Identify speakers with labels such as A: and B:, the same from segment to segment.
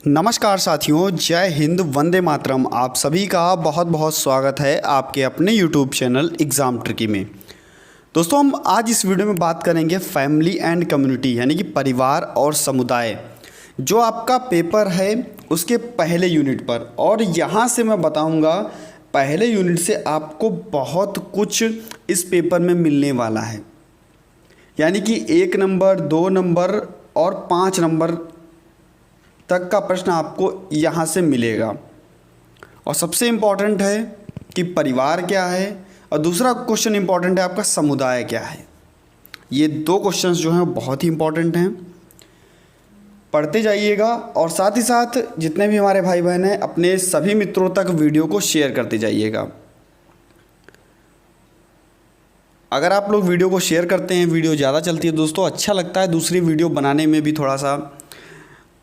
A: नमस्कार साथियों, जय हिंद, वंदे मातरम। आप सभी का बहुत बहुत स्वागत है आपके अपने यूट्यूब चैनल एग्ज़ाम ट्रिकी में। दोस्तों, हम आज इस वीडियो में बात करेंगे फैमिली एंड कम्युनिटी यानी कि परिवार और समुदाय, जो आपका पेपर है उसके पहले यूनिट पर। और यहाँ से मैं बताऊँगा पहले यूनिट से आपको बहुत कुछ इस पेपर में मिलने वाला है, यानी कि 1 नंबर, 2 नंबर और 5 नंबर तक का प्रश्न आपको यहाँ से मिलेगा। और सबसे इम्पॉर्टेंट है कि परिवार क्या है, और दूसरा क्वेश्चन इम्पॉर्टेंट है आपका समुदाय क्या है। ये 2 क्वेश्चंस जो हैं बहुत ही इम्पॉर्टेंट हैं, पढ़ते जाइएगा। और साथ ही साथ जितने भी हमारे भाई बहन हैं, अपने सभी मित्रों तक वीडियो को शेयर करते जाइएगा। अगर आप लोग वीडियो को शेयर करते हैं, वीडियो ज़्यादा चलती है दोस्तों, अच्छा लगता है, दूसरी वीडियो बनाने में भी थोड़ा सा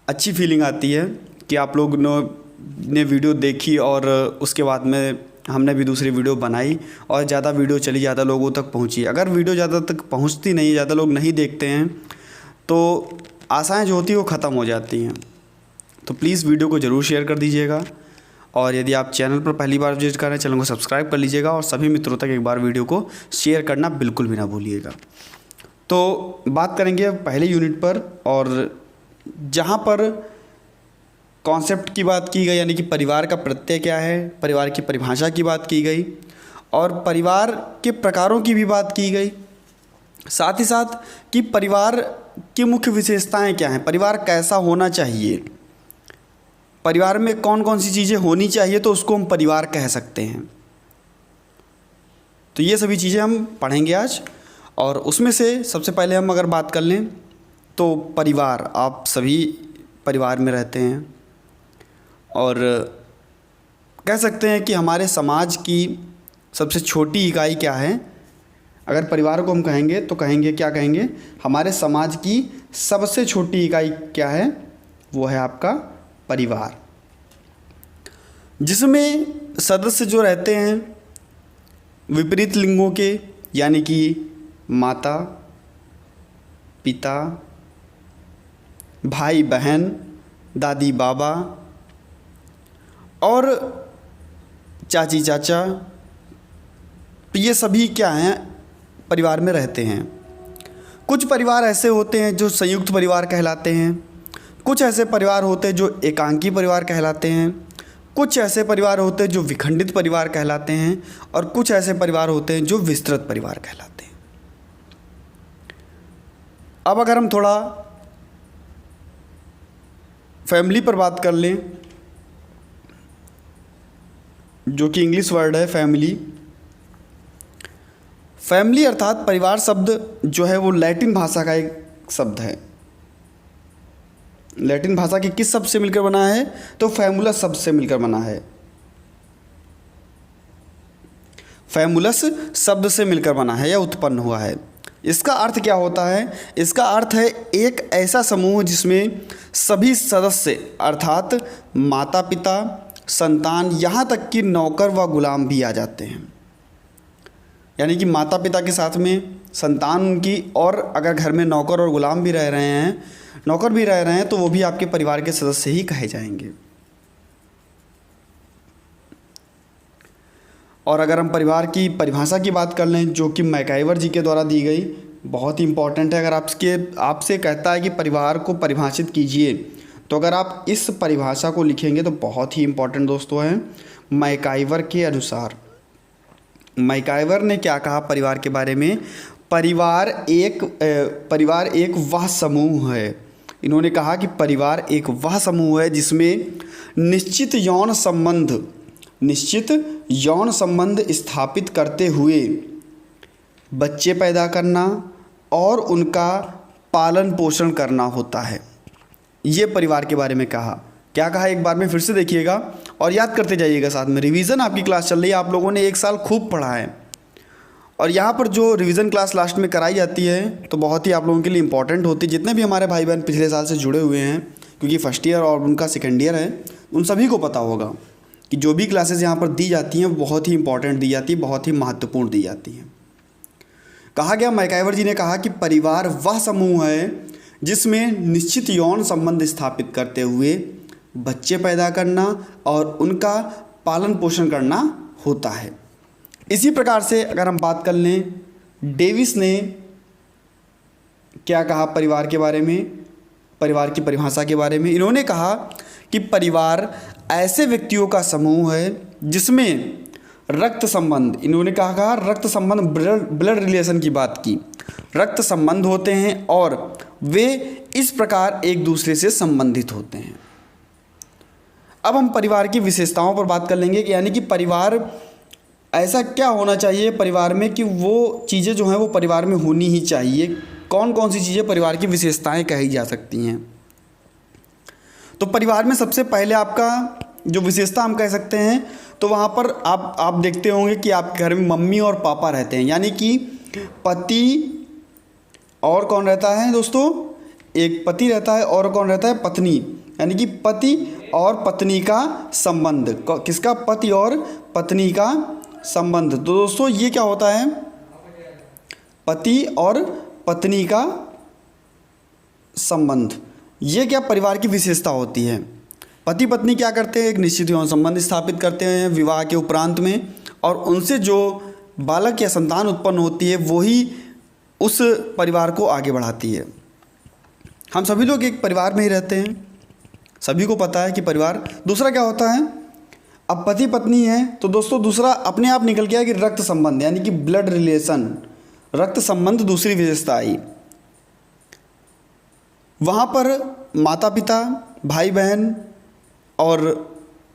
A: अच्छी फीलिंग आती है कि आप लोग ने वीडियो देखी और उसके बाद में हमने भी दूसरी वीडियो बनाई और ज़्यादा वीडियो चली, ज़्यादा लोगों तक पहुंची। अगर वीडियो ज़्यादा तक पहुंचती नहीं, ज़्यादा लोग नहीं देखते हैं, तो आशाएं जो होती हैं वो ख़त्म हो जाती हैं। तो प्लीज़ वीडियो को ज़रूर शेयर कर दीजिएगा। और यदि आप चैनल पर पहली बार विजिट कर रहे हैं, चैनल को सब्सक्राइब कर लीजिएगा और सभी मित्रों तक एक बार वीडियो को शेयर करना बिल्कुल भी ना भूलिएगा। तो बात करेंगे पहले यूनिट पर, और जहाँ पर कॉन्सेप्ट की बात की गई, यानी कि परिवार का प्रत्यय क्या है, परिवार की परिभाषा की बात की गई और परिवार के प्रकारों की भी बात की गई। साथ ही साथ कि परिवार की मुख्य विशेषताएं क्या हैं, परिवार कैसा होना चाहिए, परिवार में कौन कौन सी चीज़ें होनी चाहिए तो उसको हम परिवार कह सकते हैं। तो ये सभी चीज़ें हम पढ़ेंगे आज। और उसमें से सबसे पहले हम अगर बात कर लें तो परिवार, आप सभी परिवार में रहते हैं और कह सकते हैं कि हमारे समाज की सबसे छोटी इकाई क्या है। अगर परिवार को हम कहेंगे तो कहेंगे, क्या कहेंगे, हमारे समाज की सबसे छोटी इकाई क्या है, वो है आपका परिवार, जिसमें सदस्य जो रहते हैं विपरीत लिंगों के, यानी कि माता, पिता, भाई बहन, दादी बाबा और चाची चाचा, ये सभी क्या हैं, परिवार में रहते हैं। कुछ परिवार ऐसे होते हैं जो संयुक्त परिवार कहलाते हैं, कुछ ऐसे परिवार होते हैं जो एकांकी परिवार कहलाते हैं, कुछ ऐसे परिवार होते हैं जो विखंडित परिवार कहलाते हैं, और कुछ ऐसे परिवार होते हैं जो विस्तृत परिवार कहलाते हैं। अब अगर हम थोड़ा फैमिली पर बात कर लें, जो कि इंग्लिश वर्ड है फैमिली। फैमिली अर्थात परिवार शब्द जो है वो लैटिन भाषा का एक शब्द है। लैटिन भाषा के किस शब्द से मिलकर बना है, तो फैमुलस शब्द से मिलकर बना है। फैमुलस शब्द से मिलकर बना है या उत्पन्न हुआ है। इसका अर्थ क्या होता है, इसका अर्थ है एक ऐसा समूह जिसमें सभी सदस्य अर्थात माता पिता, संतान, यहाँ तक कि नौकर व गुलाम भी आ जाते हैं। यानी कि माता पिता के साथ में संतान उनकी, और अगर घर में नौकर और गुलाम भी रह रहे हैं, नौकर भी रह रहे हैं, तो वो भी आपके परिवार के सदस्य ही कहे जाएंगे। और अगर हम परिवार की परिभाषा की बात कर लें, जो कि मैकाइवर जी के द्वारा दी गई, बहुत ही इम्पॉर्टेंट है। अगर आपसे कहता है कि परिवार को परिभाषित कीजिए, तो अगर आप इस परिभाषा को लिखेंगे तो बहुत ही इम्पॉर्टेंट दोस्तों है। मैकाइवर के अनुसार, मैकाइवर ने क्या कहा परिवार के बारे में, परिवार एक वह समूह है। इन्होंने कहा कि परिवार एक वह समूह है जिसमें निश्चित यौन संबंध स्थापित करते हुए बच्चे पैदा करना और उनका पालन पोषण करना होता है। ये परिवार के बारे में कहा। क्या कहा, एक बार में फिर से देखिएगा और याद करते जाइएगा। साथ में रिवीजन आपकी क्लास चल रही है, आप लोगों ने 1 साल खूब पढ़ा है, और यहाँ पर जो रिवीजन क्लास लास्ट में कराई जाती है तो बहुत ही आप लोगों के लिए इंपॉर्टेंट होती है। जितने भी हमारे भाई बहन पिछले साल से जुड़े हुए हैं, क्योंकि फर्स्ट ईयर और उनका सेकेंड ईयर है, उन सभी को पता होगा कि जो भी क्लासेस यहाँ पर दी जाती हैं बहुत ही इंपॉर्टेंट दी जाती है, बहुत ही महत्वपूर्ण दी जाती हैं। कहा गया, मैकाइवर जी ने कहा कि परिवार वह समूह है जिसमें निश्चित यौन संबंध स्थापित करते हुए बच्चे पैदा करना और उनका पालन पोषण करना होता है। इसी प्रकार से अगर हम बात कर लें, डेविस ने क्या कहा परिवार के बारे में, परिवार की परिभाषा के बारे में। इन्होंने कहा कि परिवार ऐसे व्यक्तियों का समूह है जिसमें रक्त संबंध, इन्होंने कहा रक्त संबंध, ब्लड रिलेशन की बात की, रक्त संबंध होते हैं और वे इस प्रकार एक दूसरे से संबंधित होते हैं। अब हम परिवार की विशेषताओं पर बात कर लेंगे कि यानी कि परिवार ऐसा क्या होना चाहिए परिवार में कि वो चीज़ें जो हैं वो परिवार में होनी ही चाहिए। कौन कौन सी चीज़ें परिवार की विशेषताएं कही जा सकती हैं। तो परिवार में सबसे पहले आपका जो विशेषता हम कह सकते हैं, तो वहाँ पर आप देखते होंगे कि आपके घर में मम्मी और पापा रहते हैं, यानी कि पति और कौन रहता है दोस्तों, एक पति रहता है और कौन रहता है, पत्नी, यानी कि पति और पत्नी का संबंध। किसका, पति और पत्नी का संबंध। तो दोस्तों ये क्या होता है, पति और पत्नी का संबंध, ये क्या परिवार की विशेषता होती है। पति पत्नी क्या करते हैं, एक निश्चित यौन संबंध स्थापित करते हैं विवाह के उपरांत में, और उनसे जो बालक या संतान उत्पन्न होती है वही उस परिवार को आगे बढ़ाती है। हम सभी लोग एक परिवार में ही रहते हैं, सभी को पता है कि परिवार। दूसरा क्या होता है, अब पति पत्नी है तो दोस्तों दूसरा अपने आप निकल गया कि रक्त संबंध, यानी कि ब्लड रिलेशन, रक्त संबंध दूसरी विशेषता आई। वहाँ पर माता पिता, भाई बहन और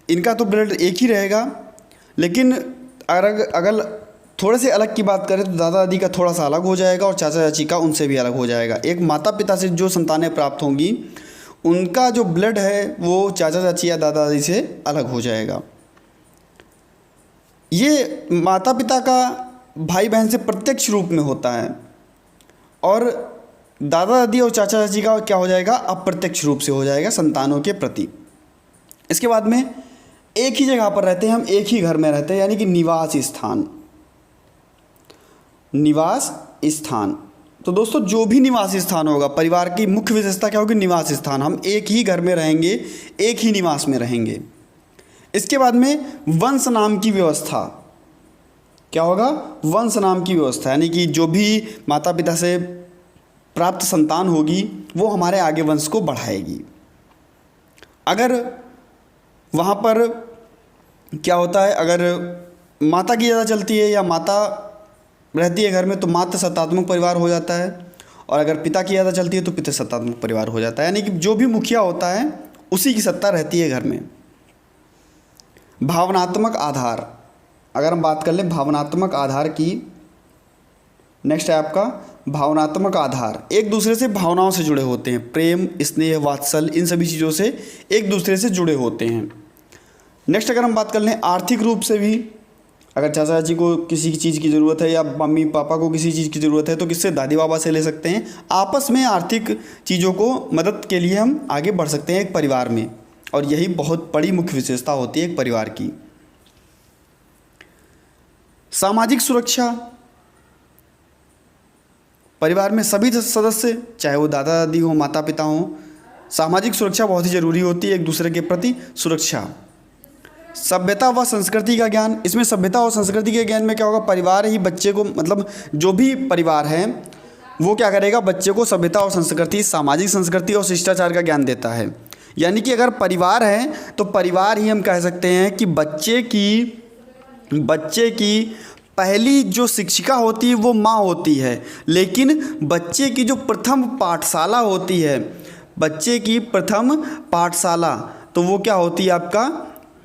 A: इनका तो ब्लड एक ही रहेगा, लेकिन अगर थोड़े से अलग की बात करें तो दादा दादी का थोड़ा सा अलग हो जाएगा और चाचा चाची का उनसे भी अलग हो जाएगा। एक माता पिता से जो संतानें प्राप्त होंगी उनका जो ब्लड है वो चाचा चाची या दादा दादी से अलग हो जाएगा। ये माता पिता का भाई बहन से प्रत्यक्ष रूप में होता है, और दादा दादी और चाचा चाची का क्या हो जाएगा, अप्रत्यक्ष रूप से हो जाएगा संतानों के प्रति। इसके बाद में एक ही जगह पर रहते हैं हम, एक ही घर में रहते हैं, यानी कि निवास स्थान, निवास स्थान। तो दोस्तों जो भी निवास स्थान होगा, परिवार की मुख्य विशेषता क्या होगी, निवास स्थान। हम एक ही घर में रहेंगे, एक ही निवास में रहेंगे। इसके बाद में वंश नाम की व्यवस्था, क्या होगा, वंश नाम की व्यवस्था, यानी कि जो भी माता पिता से प्राप्त संतान होगी वो हमारे आगे वंश को बढ़ाएगी। अगर वहाँ पर क्या होता है, अगर माता की ज़्यादा चलती है या माता रहती है घर में तो मातृ सत्तात्मक परिवार हो जाता है, और अगर पिता की ज़्यादा चलती है तो पितृ सत्तात्मक परिवार हो जाता है, यानी कि जो भी मुखिया होता है उसी की सत्ता रहती है घर में। भावनात्मक आधार, अगर हम बात कर लें भावनात्मक आधार की, नेक्स्ट है आपका भावनात्मक आधार। एक दूसरे से भावनाओं से जुड़े होते हैं, प्रेम, स्नेह, वात्सल, इन सभी चीज़ों से एक दूसरे से जुड़े होते हैं। नेक्स्ट अगर हम बात कर लें आर्थिक रूप से भी, अगर चाचा चाची को किसी चीज़ की ज़रूरत है या मम्मी पापा को किसी चीज़ की ज़रूरत है तो किससे, दादी बाबा से ले सकते हैं। आपस में आर्थिक चीज़ों को मदद के लिए हम आगे बढ़ सकते हैं एक परिवार में, और यही बहुत बड़ी मुख्य विशेषता होती है एक परिवार की। सामाजिक सुरक्षा, परिवार में सभी सदस्य चाहे वो दादा दादी हो, माता पिता हो, सामाजिक सुरक्षा बहुत ही ज़रूरी होती है, एक दूसरे के प्रति सुरक्षा। सभ्यता व संस्कृति का ज्ञान, इसमें सभ्यता और संस्कृति के ज्ञान में क्या होगा, परिवार ही बच्चे को, मतलब जो भी परिवार है वो क्या करेगा, बच्चे को सभ्यता और संस्कृति, सामाजिक संस्कृति और शिष्टाचार का ज्ञान देता है। यानी कि अगर परिवार है तो परिवार ही हम कह सकते हैं कि बच्चे की पहली जो शिक्षिका होती है वो माँ होती है, लेकिन बच्चे की जो प्रथम पाठशाला होती है, बच्चे की प्रथम पाठशाला, तो वो क्या होती है, आपका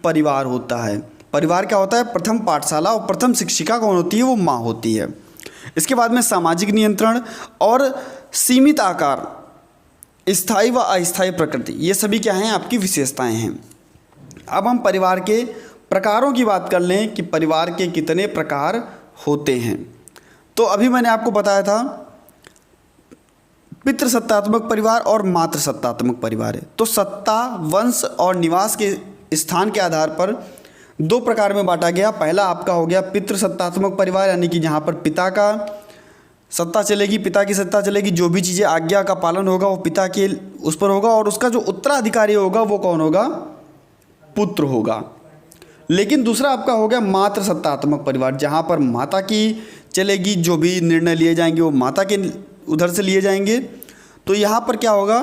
A: परिवार होता है। परिवार क्या होता है, प्रथम पाठशाला, और प्रथम शिक्षिका कौन होती है, वो माँ होती है। इसके बाद में सामाजिक नियंत्रण और सीमित आकार, स्थायी व अस्थायी प्रकृति, ये सभी क्या हैं, आपकी विशेषताएं हैं। अब हम परिवार के प्रकारों की बात कर लें कि परिवार के कितने प्रकार होते हैं। तो अभी मैंने आपको बताया था पितृसत्तात्मक परिवार और मातृसत्तात्मक परिवार है। तो सत्ता, वंश और निवास के स्थान के आधार पर दो प्रकार में बांटा गया। पहला आपका हो गया पितृसत्तात्मक परिवार, यानी कि जहाँ पर पिता का सत्ता चलेगी, पिता की सत्ता चलेगी, जो भी चीज़ें आज्ञा का पालन होगा वो पिता के उस पर होगा, और उसका जो उत्तराधिकारी होगा वो कौन होगा? पुत्र होगा। लेकिन दूसरा आपका हो गया मातृ सत्तात्मक परिवार, जहाँ पर माता की चलेगी, जो भी निर्णय लिए जाएंगे वो माता के उधर से लिए जाएंगे। तो यहाँ पर क्या होगा?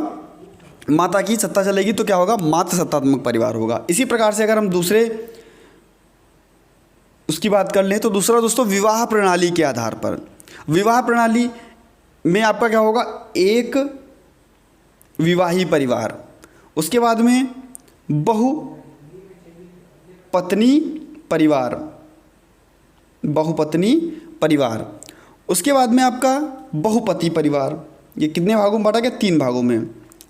A: माता की सत्ता चलेगी तो क्या होगा? मातृ सत्तात्मक परिवार होगा। इसी प्रकार से अगर हम दूसरे उसकी बात कर लें तो दूसरा दोस्तों विवाह प्रणाली के आधार पर, विवाह प्रणाली में आपका क्या होगा? एक विवाही परिवार, उसके बाद में बहुपत्नी परिवार, बहुपत्नी परिवार, उसके बाद में आपका बहुपति परिवार। ये कितने भागों में बांटा गया? 3 भागों में।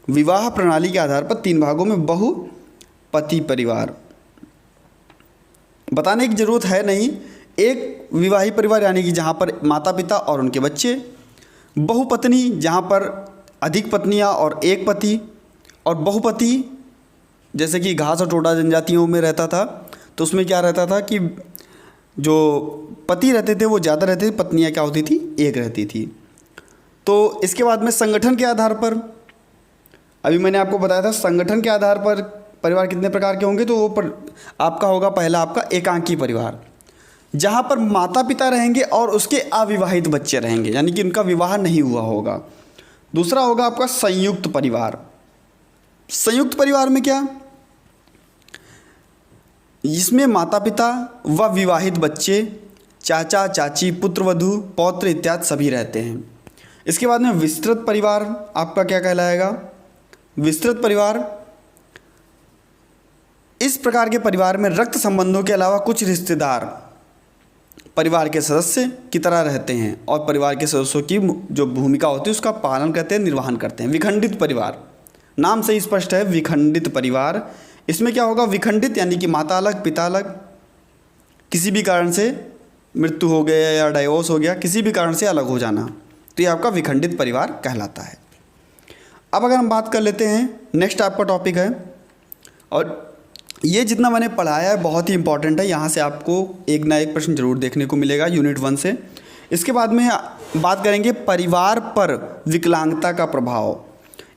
A: विवाह प्रणाली के आधार पर 3 भागों में बहुपति परिवार। बताने की ज़रूरत है नहीं, एक विवाही परिवार यानी कि जहाँ पर माता पिता और उनके बच्चे, बहुपत्नी जहाँ पर अधिक पत्नियाँ और एक पति, और बहुपति जैसे कि घास और टोडा जनजातियों में रहता था तो उसमें क्या रहता था कि जो पति रहते थे वो ज़्यादा रहते थे, पत्नियाँ क्या होती थी? एक रहती थी। तो इसके बाद में संगठन के आधार पर, अभी मैंने आपको बताया था संगठन के आधार पर परिवार कितने प्रकार के होंगे, तो वो पर आपका होगा पहला आपका एकांकी परिवार, जहाँ पर माता पिता रहेंगे और उसके अविवाहित बच्चे रहेंगे, यानी कि उनका विवाह नहीं हुआ होगा। दूसरा होगा आपका संयुक्त परिवार। संयुक्त परिवार में क्या? इसमें माता पिता व विवाहित बच्चे, चाचा चाची, पुत्र वधू, पौत्र इत्यादि सभी रहते हैं। इसके बाद में विस्तृत परिवार आपका क्या कहलाएगा? विस्तृत परिवार, इस प्रकार के परिवार में रक्त संबंधों के अलावा कुछ रिश्तेदार परिवार के सदस्य की तरह रहते हैं और परिवार के सदस्यों की जो भूमिका होती है उसका पालन करते हैं, निर्वहन करते हैं। विखंडित परिवार, नाम से ही स्पष्ट है, विखंडित परिवार। इसमें क्या होगा? विखंडित यानी कि माता अलग पिता अलग, किसी भी कारण से मृत्यु हो गया या डाइवोर्स हो गया, किसी भी कारण से अलग हो जाना, तो ये आपका विखंडित परिवार कहलाता है। अब अगर हम बात कर लेते हैं, नेक्स्ट आपका टॉपिक है, और ये जितना मैंने पढ़ाया है बहुत ही इंपॉर्टेंट है, यहाँ से आपको एक ना एक प्रश्न जरूर देखने को मिलेगा यूनिट 1 से। इसके बाद में बात करेंगे परिवार पर विकलांगता का प्रभाव,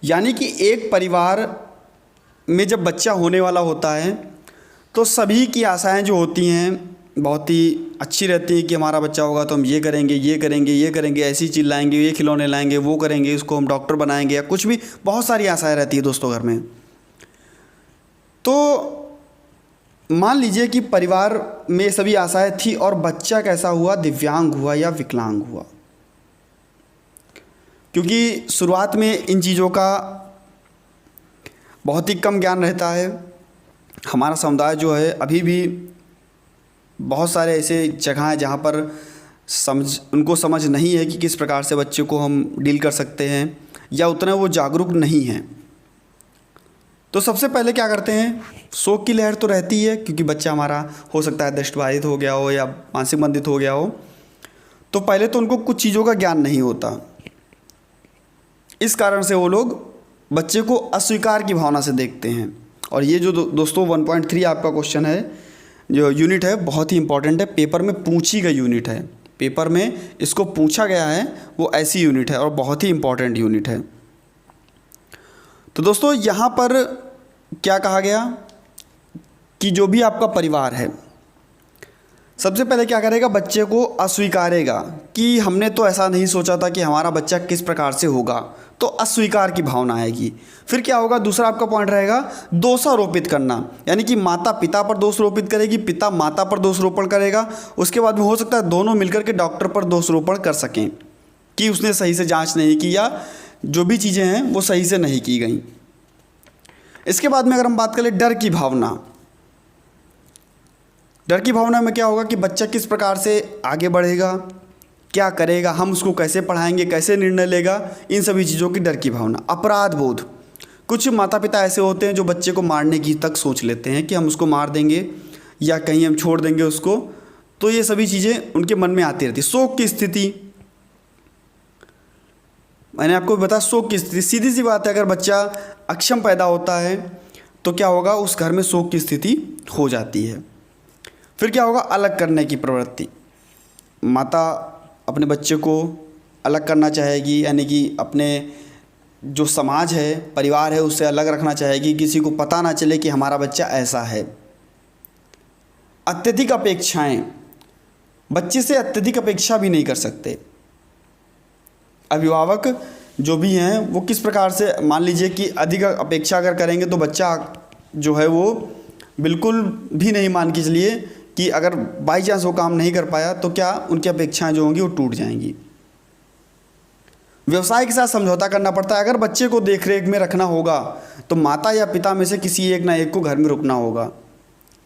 A: यानी कि एक परिवार में जब बच्चा होने वाला होता है तो सभी की आशाएं जो होती हैं बहुत ही अच्छी रहती हैं कि हमारा बच्चा होगा तो हम ये करेंगे, ये करेंगे, ये करेंगे, ऐसी चीज़ लाएंगे, ये खिलौने लाएंगे, वो करेंगे, इसको हम डॉक्टर बनाएंगे, या कुछ भी, बहुत सारी आशाएं रहती है दोस्तों घर में। तो मान लीजिए कि परिवार में सभी आशाएं थी और बच्चा कैसा हुआ? दिव्यांग हुआ या विकलांग हुआ। क्योंकि शुरुआत में इन चीज़ों का बहुत ही कम ज्ञान रहता है। हमारा समुदाय जो है अभी भी बहुत सारे ऐसे जगह हैं जहाँ पर उनको समझ नहीं है कि किस प्रकार से बच्चे को हम डील कर सकते हैं, या उतना वो जागरूक नहीं हैं। तो सबसे पहले क्या करते हैं? शोक की लहर तो रहती है, क्योंकि बच्चा हमारा हो सकता है दृष्टिबाधित हो गया हो या मानसिक मंदित हो गया हो, तो पहले तो उनको कुछ चीज़ों का ज्ञान नहीं होता। इस कारण से वो लोग बच्चे को अस्वीकार की भावना से देखते हैं। और ये जो दोस्तों 1.3 आपका क्वेश्चन है, जो यूनिट है, बहुत ही इंपॉर्टेंट है, पेपर में पूछी गई यूनिट है, पेपर में इसको पूछा गया है, वो ऐसी यूनिट है और बहुत ही इंपॉर्टेंट यूनिट है। तो दोस्तों यहाँ पर क्या कहा गया कि जो भी आपका परिवार है सबसे पहले क्या करेगा? बच्चे को अस्वीकारेगा कि हमने तो ऐसा नहीं सोचा था कि हमारा बच्चा किस प्रकार से होगा, तो अस्वीकार की भावना आएगी। फिर क्या होगा? दूसरा आपका पॉइंट रहेगा दोषारोपित करना, यानी कि माता पिता पर दोष रोपित करेगी, पिता माता पर दोषारोपण करेगा। उसके बाद में हो सकता है दोनों मिलकर के डॉक्टर पर दोषारोपण कर सकें कि उसने सही से जांच नहीं की या जो भी चीज़ें हैं वो सही से नहीं की गई। इसके बाद में अगर हम बात करें डर की भावना, डर की भावना में क्या होगा कि बच्चा किस प्रकार से आगे बढ़ेगा, क्या करेगा, हम उसको कैसे पढ़ाएंगे, कैसे निर्णय लेगा, इन सभी चीज़ों की डर की भावना। अपराध बोध, कुछ माता पिता ऐसे होते हैं जो बच्चे को मारने की तक सोच लेते हैं कि हम उसको मार देंगे या कहीं हम छोड़ देंगे उसको, तो ये सभी चीज़ें उनके मन में आती रहती। शोक की स्थिति, मैंने आपको बताया शोक की स्थिति, सीधी सी बात है, अगर बच्चा अक्षम पैदा होता है तो क्या होगा? उस घर में शोक की स्थिति हो जाती है। फिर क्या होगा? अलग करने की प्रवृत्ति, माता अपने बच्चे को अलग करना चाहेगी, यानी कि अपने जो समाज है, परिवार है, उससे अलग रखना चाहेगी, किसी को पता ना चले कि हमारा बच्चा ऐसा है। अत्यधिक अपेक्षाएं, बच्चे से अत्यधिक अपेक्षा भी नहीं कर सकते। अभिभावक जो भी हैं वो किस प्रकार से, मान लीजिए कि अधिक अपेक्षा अगर करेंगे तो बच्चा जो है वो बिल्कुल भी नहीं, मान के चलिए कि अगर बाई चांस वो काम नहीं कर पाया तो क्या उनकी अपेक्षाएं जो होंगी वो टूट जाएंगी। व्यवसाय के साथ समझौता करना पड़ता है। अगर बच्चे को देखरेख में रखना होगा तो माता या पिता में से किसी एक ना एक को घर में रुकना होगा,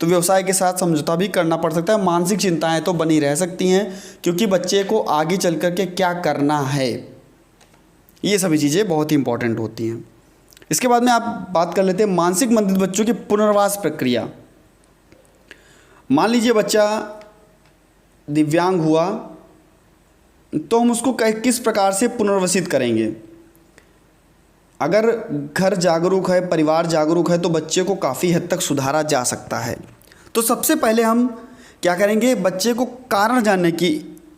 A: तो व्यवसाय के साथ समझौता भी करना पड़ सकता है। मानसिक चिंताएं तो बनी रह सकती हैं, क्योंकि बच्चे को आगे चल कर के क्या करना है, ये सभी चीज़ें बहुत ही इंपॉर्टेंट होती हैं। इसके बाद में आप बात कर लेते हैं मानसिक मंदित बच्चों की पुनर्वास प्रक्रिया। मान लीजिए बच्चा दिव्यांग हुआ तो हम उसको किस प्रकार से पुनर्वसित करेंगे। अगर घर जागरूक है, परिवार जागरूक है, तो बच्चे को काफ़ी हद तक सुधारा जा सकता है। तो सबसे पहले हम क्या करेंगे, बच्चे को कारण जानने की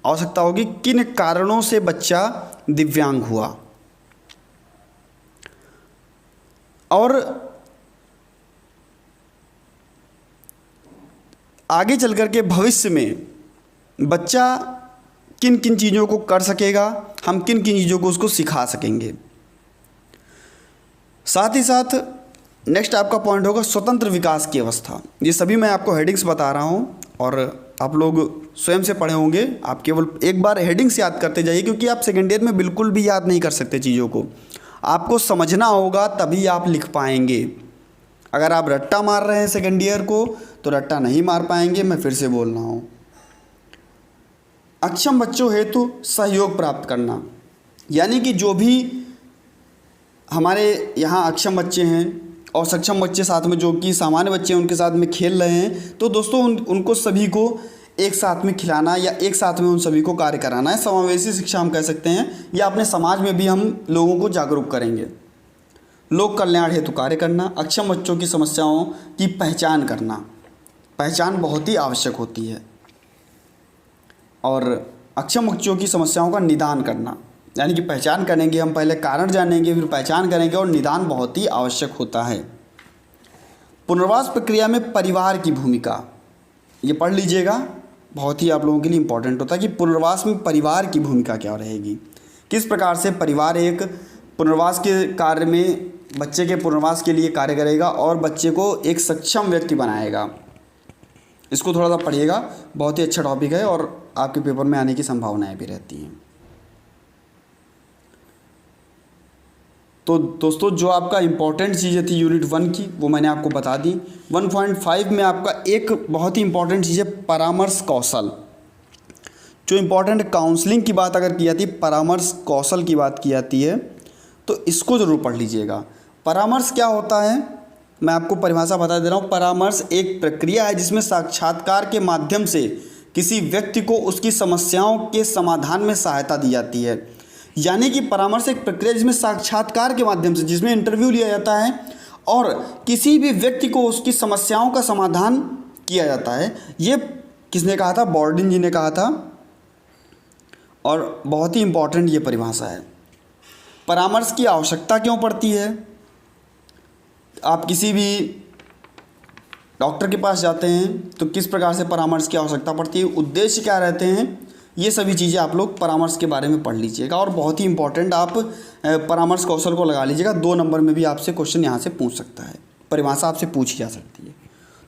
A: आवश्यकता होगी, किन कारणों से बच्चा दिव्यांग हुआ, और आगे चल कर के भविष्य में बच्चा किन किन चीज़ों को कर सकेगा, हम किन किन चीज़ों को उसको सिखा सकेंगे। साथ ही साथ नेक्स्ट आपका पॉइंट होगा स्वतंत्र विकास की अवस्था। ये सभी मैं आपको हेडिंग्स बता रहा हूँ और आप लोग स्वयं से पढ़े होंगे। आप केवल एक बार हेडिंग्स याद करते जाइए, क्योंकि आप सेकेंड ईयर में बिल्कुल भी याद नहीं कर सकते चीज़ों को। आपको समझना होगा तभी आप लिख पाएंगे। अगर आप रट्टा मार रहे हैं सेकेंड ईयर को तो रट्टा नहीं मार पाएंगे। मैं फिर से बोल रहा हूँ, अक्षम बच्चों हेतु सहयोग प्राप्त करना, यानी कि जो भी हमारे यहाँ अक्षम बच्चे हैं और सक्षम बच्चे साथ में जो कि सामान्य बच्चे हैं उनके साथ में खेल रहे हैं, तो दोस्तों उनको सभी को एक साथ में खिलाना या एक साथ में उन सभी को कार्य कराना है। समावेशी शिक्षा हम कह सकते हैं, या अपने समाज में भी हम लोगों को जागरूक करेंगे। लोक कल्याण हेतु कार्य करना, अक्षम बच्चों की समस्याओं की पहचान करना, पहचान बहुत ही आवश्यक होती है, और अक्षम बच्चों की समस्याओं का निदान करना, यानी कि पहचान करेंगे हम, पहले कारण जानेंगे फिर पहचान करेंगे, और निदान बहुत ही आवश्यक होता है। पुनर्वास प्रक्रिया में परिवार की भूमिका, ये पढ़ लीजिएगा, बहुत ही आप लोगों के लिए इम्पोर्टेंट होता है कि पुनर्वास में परिवार की भूमिका क्या रहेगी, किस प्रकार से परिवार एक पुनर्वास के कार्य में बच्चे के पुनर्वास के लिए कार्य करेगा और बच्चे को एक सक्षम व्यक्ति बनाएगा। इसको थोड़ा सा पढ़िएगा, बहुत ही अच्छा टॉपिक है और आपके पेपर में आने की संभावनाएं भी रहती हैं। तो दोस्तों जो आपका इम्पॉर्टेंट चीज़ें थी यूनिट 1 की वो मैंने आपको बता दी। 1.5 में आपका एक बहुत ही इम्पॉर्टेंट चीज़ है परामर्श कौशल। जो इम्पॉर्टेंट काउंसलिंग की बात अगर की जाती है, परामर्श कौशल की बात की जाती है, तो इसको ज़रूर पढ़ लीजिएगा। परामर्श क्या होता है, मैं आपको परिभाषा बता दे रहा हूँ। परामर्श एक प्रक्रिया है जिसमें साक्षात्कार के माध्यम से किसी व्यक्ति को उसकी समस्याओं के समाधान में सहायता दी जाती है। यानी कि परामर्श एक प्रक्रिया जिसमें साक्षात्कार के माध्यम से, जिसमें इंटरव्यू लिया जाता है और किसी भी व्यक्ति को उसकी समस्याओं का समाधान किया जाता है। ये किसने कहा था? बॉर्डिन जी ने कहा था, और बहुत ही इम्पोर्टेंट ये परिभाषा है। परामर्श की आवश्यकता क्यों पड़ती है? आप किसी भी डॉक्टर के पास जाते हैं तो किस प्रकार से परामर्श की आवश्यकता पड़ती है, उद्देश्य क्या रहते हैं, ये सभी चीज़ें आप लोग परामर्श के बारे में पढ़ लीजिएगा। और बहुत ही इंपॉर्टेंट, आप परामर्श कौशल को लगा लीजिएगा। 2 नंबर में भी आपसे क्वेश्चन यहाँ से पूछ सकता है, परिभाषा आपसे पूछी जा सकती है।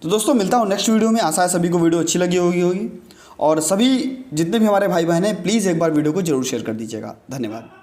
A: तो दोस्तों मिलता हूँ नेक्स्ट वीडियो में। आशा है सभी को वीडियो अच्छी लगी होगी और सभी जितने भी हमारे भाई बहन हैं प्लीज़ एक बार वीडियो को जरूर शेयर कर दीजिएगा। धन्यवाद।